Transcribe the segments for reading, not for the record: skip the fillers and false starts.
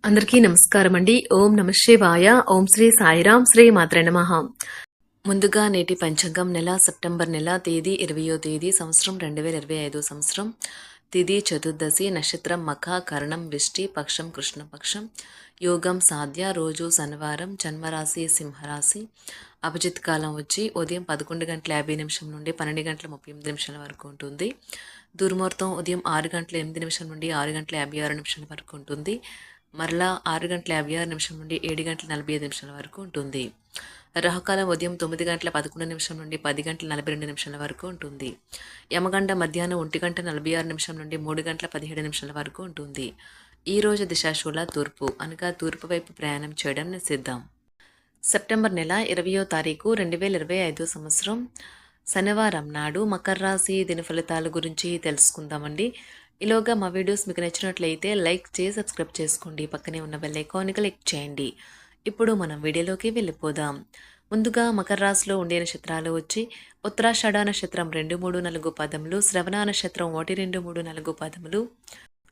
అందరికీ నమస్కారం అండి. ఓం నమ శివాయ. ఓం శ్రీ సాయిరాం. శ్రీ మాత్రే నమః. ముందుగా నేటి పంచాంగం నెల సెప్టెంబర్ నెల తేదీ 20వ తేదీ సంవత్సరం 2025 సంవత్సరం తిథి చతుర్దశి నక్షత్రం మఖ కరణం విష్టి పక్షం కృష్ణపక్షం యోగం సాధ్య రోజు శనివారం జన్మరాశి సింహరాశి అభిజిత్ కాలం వచ్చి ఉదయం 11:50 నుండి 12:38 వరకు ఉంటుంది. దుర్ముహూర్తం ఉదయం 6:08 నుండి 6:56 వరకు ఉంటుంది. మరలా 6:56 నుండి 7:45 వరకు ఉంటుంది. రాహుకాలం ఉదయం 9:11 నుండి 10:42 వరకు ఉంటుంది. యమగండ మధ్యాహ్నం 1:46 నుండి 3:17 వరకు ఉంటుంది. ఈ రోజు దిశాశూల తూర్పు అనగా తూర్పు వైపు ప్రయాణం చేయడం నిషిద్ధం. సెప్టెంబర్ నెల 20వ తారీఖు 2025 సంవత్సరం శనివారం నాడు మకర రాశి దిన ఫలితాల గురించి తెలుసుకుందామండి. ఈలోగా మా వీడియోస్ మీకు నచ్చినట్లయితే లైక్ చేసి సబ్స్క్రైబ్ చేసుకోండి. పక్కనే ఉన్న బెల్ ఐకాన్ క్లిక్ చేయండి. ఇప్పుడు మనం వీడియోలోకి వెళ్ళిపోదాం. ముందుగా మకర రాశిలో ఉండే నక్షత్రాలు వచ్చి ఉత్తరాషాఢ నక్షత్రం 2, 3, 4 పదములు, శ్రవణ నక్షత్రం 1, 2, 3, 4 పదములు,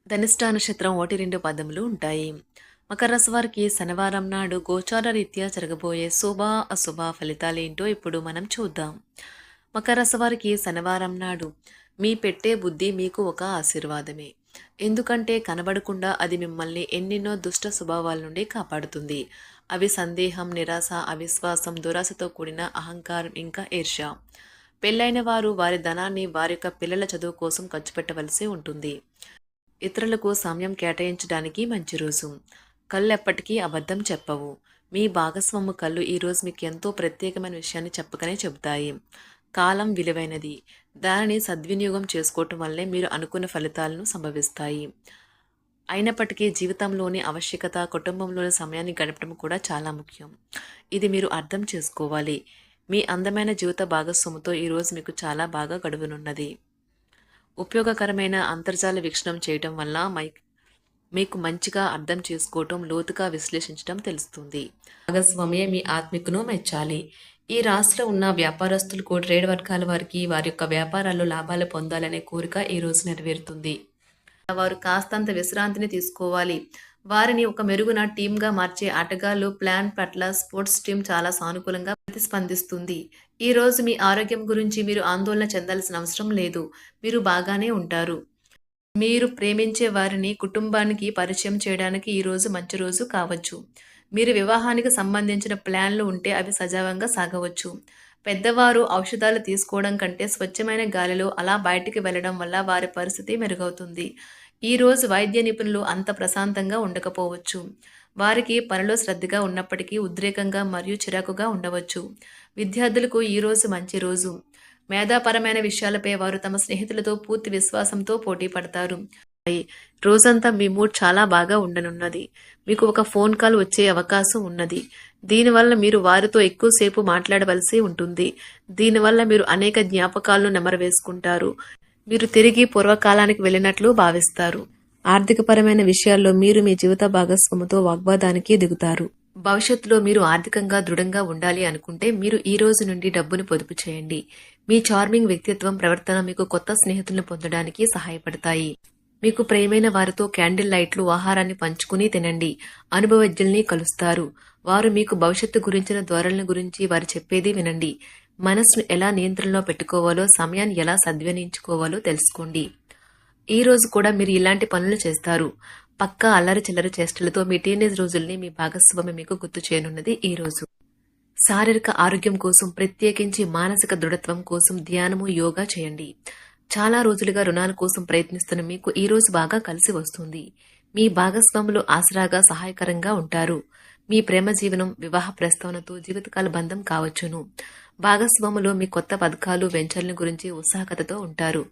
ధనిష్ట నక్షత్రం 1, 2 పదములు ఉంటాయి. మకర రాశి వారికి శనివారం నాడు గోచార రీత్యా జరగబోయే శుభ అశుభ ఫలితాలేంటో ఇప్పుడు మనం చూద్దాం. మకర రాశి వారికి శనివారం నాడు మీ పెట్టే బుద్ధి మీకు ఒక ఆశీర్వాదమే. ఎందుకంటే కనబడకుండా అది మిమ్మల్ని ఎన్నెన్నో దుష్ట స్వభావాల నుండి కాపాడుతుంది. అవి సందేహం, నిరాశ, అవిశ్వాసం, దురాశతో కూడిన అహంకారం, ఇంకా ఈర్ష్య. పెళ్ళైన వారు వారి ధనాన్ని వారి యొక్క పిల్లల చదువు కోసం ఖర్చు పెట్టవలసి ఉంటుంది. ఇతరులకు సమయం కేటాయించడానికి మంచి రోజు. కళ్ళు ఎప్పటికీ అబద్ధం చెప్పవు. మీ భాగస్వాము కళ్ళు ఈరోజు మీకు ఎంతో ప్రత్యేకమైన విషయాన్ని చెప్పకనే చెబుతాయి. కాలం విలువైనది. దానిని సద్వినియోగం చేసుకోవటం వల్లే మీరు అనుకున్న ఫలితాలను సంభవిస్తాయి. అయినప్పటికీ జీవితంలోని ఆవశ్యకత, కుటుంబంలోని సమయాన్ని గడపడం కూడా చాలా ముఖ్యం. ఇది మీరు అర్థం చేసుకోవాలి. మీ అందమైన జీవిత భాగస్వామితో ఈరోజు మీకు చాలా బాగా గడవనున్నది. ఉపయోగకరమైన అంతర్జాల వీక్షణం చేయటం వల్ల మీకు మంచిగా అర్థం చేసుకోవటం, లోతుగా విశ్లేషించడం తెలుస్తుంది. భాగస్వామ్యే మీ ఆత్మికను మెచ్చాలి. ఈ రాశిలో ఉన్న వ్యాపారస్తులకు, ట్రేడ్ వర్గాల వారికి వారి యొక్క వ్యాపారాల్లో లాభాలు పొందాలనే కోరిక ఈ రోజు నెరవేరుతుంది. వారు కాస్తంత విశ్రాంతిని తీసుకోవాలి. వారిని ఒక మెరుగున టీమ్గా మార్చే ఆటగాళ్లు ప్లాన్ పట్ల స్పోర్ట్స్ టీం చాలా సానుకూలంగా ప్రతిస్పందిస్తుంది. ఈ రోజు మీ ఆరోగ్యం గురించి మీరు ఆందోళన చెందాల్సిన అవసరం లేదు. మీరు బాగానే ఉంటారు. మీరు ప్రేమించే వారిని కుటుంబానికి పరిచయం చేయడానికి ఈ రోజు మంచి రోజు కావచ్చు. మీరు వివాహానికి సంబంధించిన ప్లాన్లు ఉంటే అవి సజావుగా సాగవచ్చు. పెద్దవారు ఔషధాలు తీసుకోవడం కంటే స్వచ్ఛమైన గాలిలో అలా బయటికి వెళ్ళడం వల్ల వారి పరిస్థితి మెరుగవుతుంది. ఈ రోజు వైద్య నిపుణులు అంత ప్రశాంతంగా ఉండకపోవచ్చు. వారికి పనిలో శ్రద్ధగా ఉన్నప్పటికీ ఉద్రేకంగా మరియు చిరాకుగా ఉండవచ్చు. విద్యార్థులకు ఈ రోజు మంచి రోజు. మేధాపరమైన విషయాలపై వారు తమ స్నేహితులతో పూర్తి విశ్వాసంతో పోటీ పడతారు. రోజంతా మీ మూడ్ చాలా బాగా ఉండనున్నది. మీకు ఒక ఫోన్ కాల్ వచ్చే అవకాశం ఉన్నది. దీనివల్ల మీరు వారితో ఎక్కువసేపు మాట్లాడవలసి ఉంటుంది. దీనివల్ల మీరు అనేక జ్ఞాపకాలను నెమరవేసుకుంటారు. మీరు తిరిగి పూర్వకాలానికి వెళ్ళినట్లు భావిస్తారు. ఆర్థికపరమైన విషయాల్లో మీరు మీ జీవిత భాగస్వామితో వాగ్వాదానికి దిగుతారు. భవిష్యత్తులో మీరు ఆర్థికంగా దృఢంగా ఉండాలి అనుకుంటే మీరు ఈ రోజు నుండి డబ్బును పొదుపు చేయండి. మీ చార్మింగ్ వ్యక్తిత్వం, ప్రవర్తన మీకు కొత్త స్నేహితులను పొందడానికి సహాయపడతాయి. మీకు ప్రియమైన వారితో క్యాండిల్ లైట్లు, ఆహారాన్ని పంచుకుని తినండి. అనుభవజ్ఞుల్ని కలుస్తారు. వారు మీకు భవిష్యత్తు గురించిన ధోరణుల గురించి వారు చెప్పేది వినండి. మనస్సును ఎలా నియంత్రణలో పెట్టుకోవాలో, సమయాన్ని ఎలా సద్వినియోగించుకోవాలో తెలుసుకోండి. ఈ రోజు కూడా మీరు ఇలాంటి పనులు చేస్తారు. పక్కా అల్లరి చిల్లరి చేష్టలతో మీ టీనేజ్ రోజుల్ని మీ భాగస్వామి మీకు గుర్తు చేయనున్నది ఈ రోజు. శారీరక ఆరోగ్యం కోసం, ప్రత్యేకించి మానసిక దృఢత్వం కోసం ధ్యానము, యోగా చేయండి. చాలా రోజులుగా రుణాల కోసం ప్రయత్నిస్తున్న మీకు ఈ రోజు బాగా కలిసి వస్తుంది. మీ భాగస్వాములు ఆసరాగా, సహాయకరంగా ఉంటారు. మీ ప్రేమ జీవనం, వివాహ ప్రస్తావనతో జీవితకాల బంధం కావచ్చును. భాగస్వాములు మీ కొత్త పథకాలు, వెంచర్ల గురించి ఉత్సాహకతతో ఉంటారు.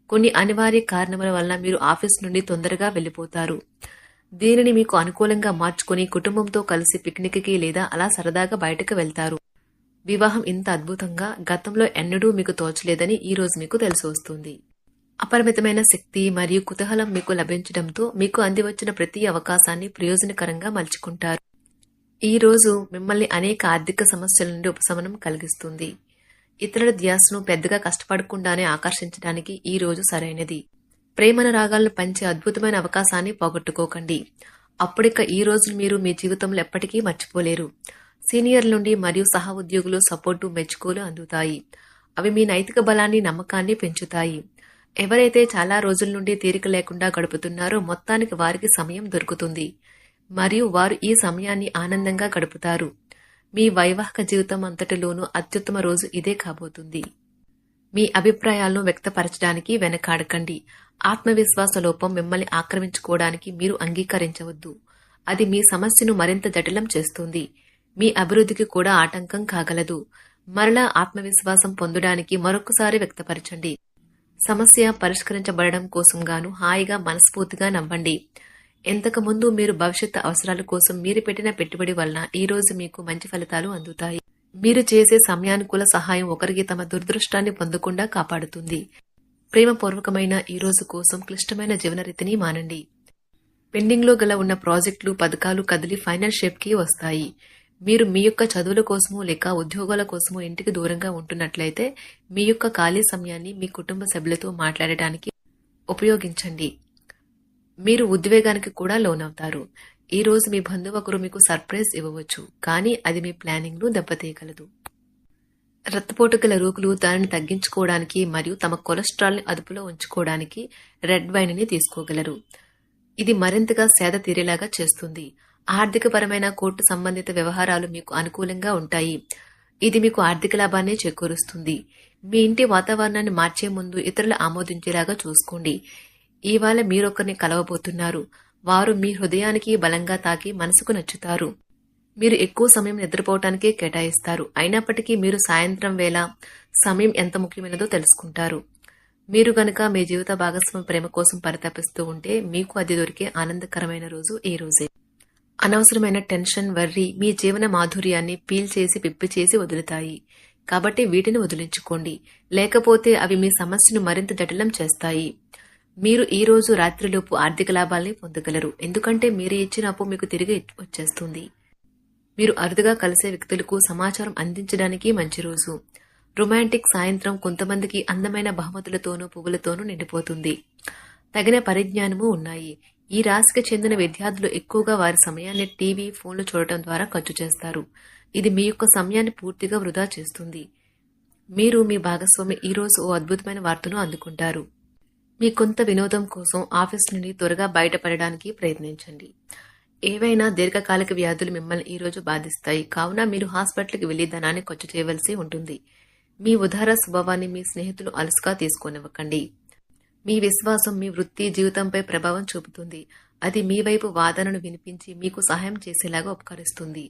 కొన్ని అనివార్య కారణముల వల్ల మీరు ఆఫీస్ నుండి తొందరగా వెళ్లిపోతారు. దీనిని మీకు అనుకూలంగా మార్చుకుని కుటుంబంతో కలిసి పిక్నిక్కి లేదా అలా సరదాగా బయటకు వెళ్తారు. వివాహం ఇంత అద్భుతంగా గతంలో ఎన్నడూ మీకు తోచలేదని ఈ రోజు మీకు తెలిసి వస్తుంది. అపరిమితమైన శక్తి మరియు కుతూహలం మీకు లభించడంతో మీకు అందివచ్చిన ప్రతి అవకాశాన్ని ప్రయోజనకరంగా మలుచుకుంటారు. ఈ రోజు మిమ్మల్ని అనేక ఆర్థిక సమస్యల నుండి ఉపశమనం కలిగిస్తుంది. ఇతరుల ధ్యాసను పెద్దగా కష్టపడకుండానే ఆకర్షించడానికి ఈ రోజు సరైనది. ప్రేమన రాగాలను పంచే అద్భుతమైన అవకాశాన్ని పోగొట్టుకోకండి. అప్పుడిక ఈ రోజులు మీరు మీ జీవితంలో ఎప్పటికీ మర్చిపోలేరు. సీనియర్ల నుండి మరియు సహ ఉద్యోగులు సపోర్టు మెచ్చుకోలు అందుతాయి. అవి మీ నైతిక బలాన్ని నమ్మకాన్ని పెంచుతాయి. ఎవరైతే చాలా రోజుల నుండి తీరిక లేకుండా గడుపుతున్నారో మొత్తానికి వారికి సమయం దొరుకుతుంది మరియు వారు ఈ సమయాన్ని ఆనందంగా గడుపుతారు. మీ వైవాహిక జీవితం అంతటిలోనూ అత్యుత్తమ రోజు ఇదే కాబోతుంది. మీ అభిప్రాయాలను వ్యక్తపరచడానికి వెనకాడకండి. ఆత్మవిశ్వాస లోపం మిమ్మల్ని ఆక్రమించుకోవడానికి మీరు అంగీకరించవద్దు. అది మీ సమస్యను మరింత జటిలం చేస్తుంది. మీ అభివృద్ధికి కూడా ఆటంకం కాగలదు. మరలా ఆత్మవిశ్వాసం పొందడానికి మరొకసారి వ్యక్తపరచండి. సమస్య పరిష్కరించబడడం కోసం గాను హాయిగా మనస్ఫూర్తిగా నవ్వండి. ఎంతకుముందు మీరు భవిష్యత్తు అవసరాల కోసం మీరు పెట్టిన పెట్టుబడి వలన ఈ రోజు మీకు మంచి ఫలితాలు అందుతాయి. మీరు చేసే సమయానుకూల సహాయం ఒకరికి తమ దురదృష్టాన్ని పొందకుండా కాపాడుతుంది. ప్రేమపూర్వకమైన ఈ రోజు కోసం క్లిష్టమైన జీవనరీతిని మానండి. పెండింగ్లో గల ఉన్న ప్రాజెక్టులు పథకాలు కదిలి ఫైనల్ షేప్కి వస్తాయి. మీరు మీ యొక్క చదువుల కోసమో లేక ఉద్యోగాల కోసమో ఇంటికి దూరంగా ఉంటున్నట్లయితే మీ యొక్క ఖాళీ సమయాన్ని మీ కుటుంబ సభ్యులతో మాట్లాడటానికి ఉపయోగించండి. మీరు ఉద్వేగానికి కూడా లోనవుతారు. ఈ రోజు మీ బంధువు ఒకరు మీకు సర్ప్రైజ్ ఇవ్వవచ్చు, కానీ అది మీ ప్లానింగ్ ను దెబ్బతీయగలదు. రక్తపోటు గల రోగులు దానిని తగ్గించుకోవడానికి మరియు తమ కొలెస్ట్రాల్ ని అదుపులో ఉంచుకోవడానికి రెడ్ వైన్ ని తీసుకోగలరు. ఇది మరింతగా సేద తీరేలాగా చేస్తుంది. ఆర్థికపరమైన కోర్టు సంబంధిత వ్యవహారాలు మీకు అనుకూలంగా ఉంటాయి. ఇది మీకు ఆర్థిక లాభాన్ని చేకూరుస్తుంది. మీ ఇంటి వాతావరణాన్ని మార్చే ముందు ఇతరులు ఆమోదించేలాగా చూసుకోండి. ఇవాళ మీరొకరిని కలవబోతున్నారు. వారు మీ హృదయానికి బలంగా తాకి మనసుకు నచ్చుతారు. మీరు ఎక్కువ సమయం నిద్రపోవటానికే కేటాయిస్తారు. అయినప్పటికీ మీరు సాయంత్రం వేళ సమయం ఎంత ముఖ్యమైనదో తెలుసుకుంటారు. మీరు గనక మీ జీవిత భాగస్వామి ప్రేమ కోసం పరితపిస్తూ ఉంటే మీకు అది దొరికే ఆనందకరమైన రోజు ఈ రోజే. అనవసరమైన టెన్షన్, వర్రీ మీ జీవన మాధుర్యాన్ని పీల్ చేసి పిప్పి చేసి వదులుతాయి. కాబట్టి వీటిని వదిలించుకోండి, లేకపోతే అవి మీ సమస్యను మరింత జటిలం చేస్తాయి. మీరు ఈ రోజు రాత్రిలోపు ఆర్థిక లాభాల్ని పొందగలరు, ఎందుకంటే మీరు ఇచ్చిన అప్పు మీకు తిరిగి వచ్చేస్తుంది. మీరు అరుదుగా కలిసే వ్యక్తులకు సమాచారం అందించడానికి మంచి రోజు. రొమాంటిక్ సాయంత్రం కొంతమందికి అందమైన బహుమతులతోనూ పువ్వులతోనూ నిండిపోతుంది. తగిన పరిజ్ఞానము ఉన్నాయి. ఈ రాశికి చెందిన విద్యార్థులు ఎక్కువగా వారి సమయాన్ని టీవీ, ఫోన్లు చూడటం ద్వారా ఖర్చు చేస్తారు. ఇది మీ యొక్క సమయాన్ని పూర్తిగా వృధా చేస్తుంది. మీరు మీ భాగస్వామి ఈ రోజు ఓ అద్భుతమైన వార్తను అందుకుంటారు. మీ కొంత వినోదం కోసం ఆఫీస్ నుండి త్వరగా బయటపడడానికి ప్రయత్నించండి. ఏవైనా దీర్ఘకాలిక వ్యాధులు మిమ్మల్ని ఈ రోజు బాధిస్తాయి, కావున మీరు హాస్పిటల్కి వెళ్లి ధనాన్ని ఖర్చు చేయవలసి ఉంటుంది. మీ ఉదార స్వభావాన్ని మీ స్నేహితులు అలసుగా తీసుకోనివ్వకండి. మీ విశ్వాసం మీ వృత్తి జీవితంపై ప్రభావం చూపుతుంది. అది మీ వైపు వాదనను వినిపించి మీకు సహాయం చేసేలాగా ఉపకరిస్తుంది.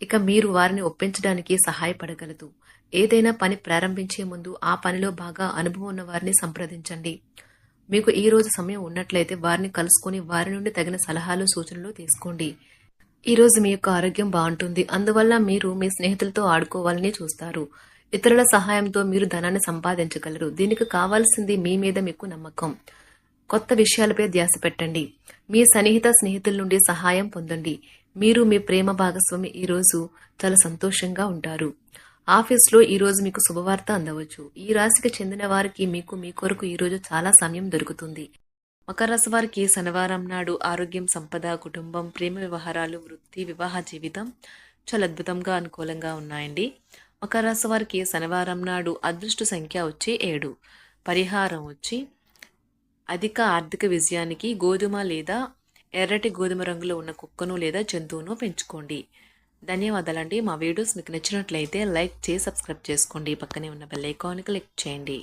ఇక మీరు వారిని ఒప్పించడానికి సహాయపడగలదు. ఏదైనా పని ప్రారంభించే ముందు ఆ పనిలో బాగా అనుభవం ఉన్న వారిని సంప్రదించండి. మీకు ఈ రోజు సమయం ఉన్నట్లయితే వారిని కలుసుకుని వారి నుండి తగిన సలహాలు, సూచనలు తీసుకోండి. ఈ రోజు మీ యొక్క ఆరోగ్యం బాగుంటుంది. అందువల్ల మీరు మీ స్నేహితులతో ఆడుకోవాలని చూస్తారు. ఇతరుల సహాయంతో మీరు ధనాన్ని సంపాదించగలరు. దీనికి కావాల్సింది మీ మీద మీకు నమ్మకం. కొత్త విషయాలపై ధ్యాస పెట్టండి. మీ సన్నిహిత స్నేహితుల నుండి సహాయం పొందండి. మీరు మీ ప్రేమ భాగస్వామి ఈ రోజు చాలా సంతోషంగా ఉంటారు. ఆఫీస్లో ఈ రోజు మీకు శుభవార్త అందవచ్చు. ఈ రాశికి చెందిన వారికి మీకు మీ కొరకు ఈ రోజు చాలా సమయం దొరుకుతుంది. మకర రాశి వారికి శనివారం నాడు ఆరోగ్యం, సంపద, కుటుంబం, ప్రేమ వ్యవహారాలు, వృత్తి, వివాహ జీవితం చాలా అద్భుతంగా అనుకూలంగా ఉన్నాయండి. మకర రాశి వారికి శనివారం నాడు అదృష్ట సంఖ్య వచ్చి 7. పరిహారం వచ్చి అధిక ఆర్థిక విజయానికి గోధుమ లేదా ఎర్రటి గోధుమ రంగులో ఉన్న కుక్కను లేదా జంతువును పెంచుకోండి. ధన్యవాదాలండి. మా వీడియోస్ మీకు నచ్చినట్లయితే లైక్ చేసి సబ్స్క్రైబ్ చేసుకోండి. పక్కనే ఉన్న బెల్ ఐకాన్ క్లిక్ చేయండి.